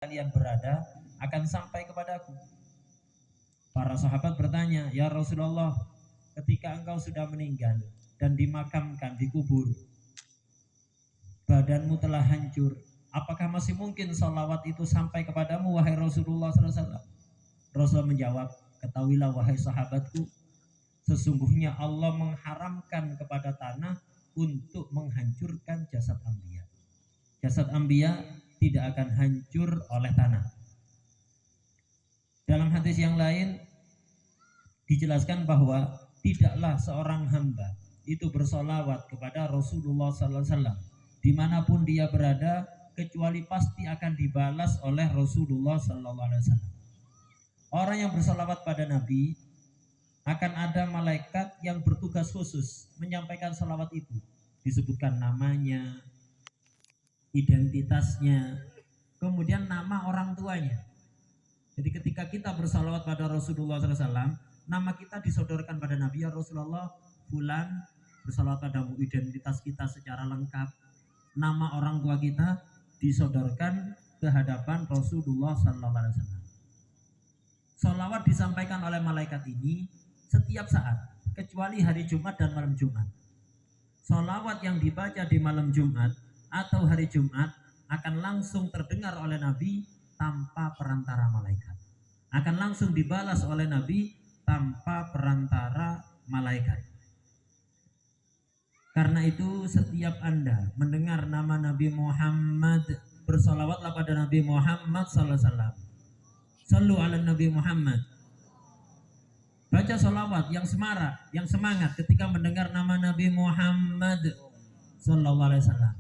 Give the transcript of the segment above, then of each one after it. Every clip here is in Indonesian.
kalian berada akan sampai kepadaku. Para sahabat bertanya, ya Rasulullah, ketika engkau sudah meninggal dan dimakamkan, dikubur, badanmu telah hancur, apakah masih mungkin salawat itu sampai kepadamu, wahai Rasulullah SAW? Rasulullah menjawab, ketahuilah wahai sahabatku, sesungguhnya Allah mengharamkan kepada tanah untuk menghancurkan jasad anbiya. Jasad anbiya tidak akan hancur oleh tanah. Dalam hadis yang lain dijelaskan bahwa tidaklah seorang hamba itu bersolawat kepada Rasulullah SAW dimanapun dia berada, kecuali pasti akan dibalas oleh Rasulullah SAW. Orang yang bersolawat pada Nabi, akan ada malaikat yang bertugas khusus menyampaikan salawat itu. Disebutkan namanya, identitasnya, kemudian nama orang tuanya. Jadi ketika kita bersalawat pada Rasulullah SAW, nama kita disodorkan pada Nabi, ya Rasulullah, fulan bersalawat padamu, identitas kita secara lengkap, nama orang tua kita disodorkan ke hadapan Rasulullah SAW. Salawat disampaikan oleh malaikat ini setiap saat, kecuali hari Jumat dan malam Jumat. Salawat yang dibaca di malam Jumat atau hari Jumat akan langsung terdengar oleh Nabi tanpa perantara malaikat, akan langsung dibalas oleh Nabi tanpa perantara malaikat. Karena itu setiap Anda mendengar nama Nabi Muhammad, bersalawatlah pada Nabi Muhammad SAW. Sallu ala Nabi Muhammad. Baca salawat yang semarak, yang semangat ketika mendengar nama Nabi Muhammad Sallallahu Alaihi Wasallam.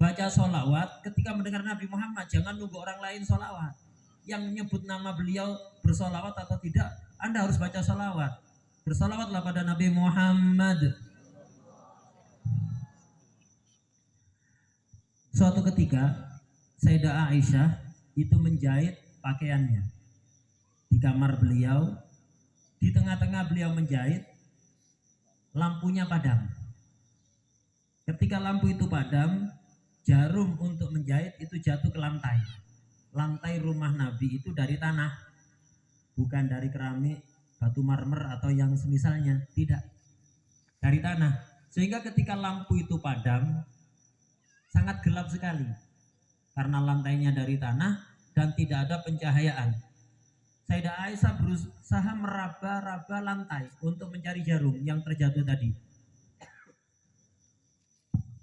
Baca salawat ketika mendengar Nabi Muhammad, jangan nunggu orang lain salawat. Yang nyebut nama beliau bersalawat atau tidak, Anda harus baca salawat. Bersalawatlah pada Nabi Muhammad. Suatu ketika Sayyidah Aisyah itu menjahit pakaiannya di kamar beliau. Di tengah-tengah beliau menjahit, lampunya padam. Ketika lampu itu padam, jarum untuk menjahit itu jatuh ke lantai. Lantai rumah Nabi itu dari tanah, bukan dari keramik, batu marmer atau yang semisalnya, tidak, dari tanah. Sehingga ketika lampu itu padam, sangat gelap sekali karena lantainya dari tanah dan tidak ada pencahayaan. Sayyidah Aisyah berusaha meraba-raba lantai untuk mencari jarum yang terjatuh tadi,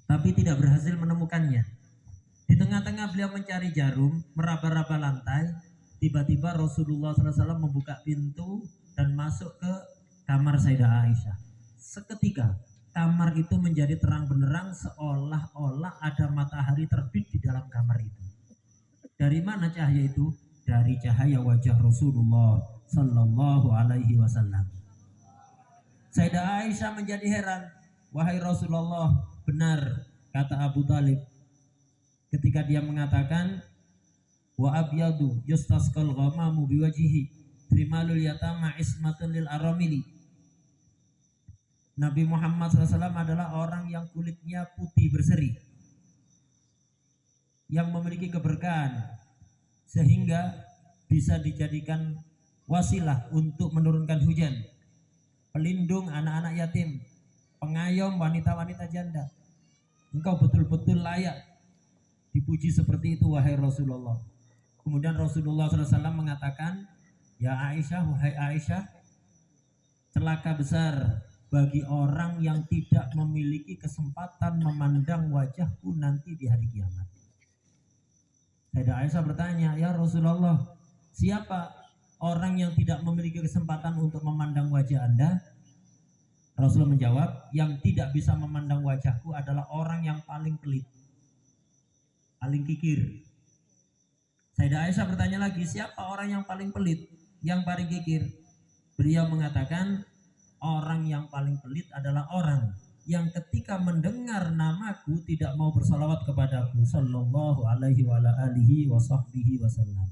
tapi tidak berhasil menemukannya. Di tengah-tengah beliau mencari jarum, meraba-raba lantai, tiba-tiba Rasulullah SAW membuka pintu dan masuk ke kamar Sayyidah Aisyah. Seketika kamar itu menjadi terang benderang, seolah-olah ada matahari terbit di dalam kamar itu. Dari mana cahaya itu? Dari cahaya wajah Rasulullah Sallallahu Alaihi Wasallam. Sayyidah Aisyah menjadi heran. Wahai Rasulullah, benar kata Abu Talib ketika dia mengatakan, wa abyadu yustasqal ghamamu biwajhihi rimalul yatama ismatun lil aramili. Nabi Muhammad SAW adalah orang yang kulitnya putih berseri, yang memiliki keberkahan sehingga bisa dijadikan wasilah untuk menurunkan hujan, pelindung anak-anak yatim, pengayom wanita-wanita janda. Engkau betul-betul layak dipuji seperti itu, wahai Rasulullah. Kemudian Rasulullah SAW mengatakan, ya Aisyah, wahai Aisyah, celaka besar bagi orang yang tidak memiliki kesempatan memandang wajahku nanti di hari kiamat. Sayyidah Aisyah bertanya, ya Rasulullah, siapa orang yang tidak memiliki kesempatan untuk memandang wajah Anda? Rasulullah menjawab, yang tidak bisa memandang wajahku adalah orang yang paling pelit, paling kikir. Sayyidah Aisyah bertanya lagi, siapa orang yang paling pelit, yang paling kikir? Beliau mengatakan, orang yang paling pelit adalah orang yang ketika mendengar namaku tidak mau bersalawat kepadaku sallallahu alaihi wa alihi wa sahbihi wasallam.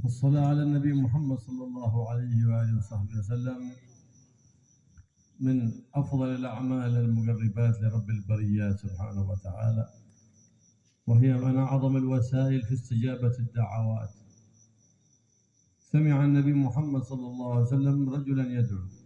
Wassalatu ala Nabi Muhammad sallallahu alaihi wa alihi wa sahbihi wasallam. من أفضل الأعمال المقربات لرب البريات سبحانه وتعالى، وهي من أعظم الوسائل في استجابة الدعوات. سمع النبي محمد صلى الله عليه وسلم رجلا يدعو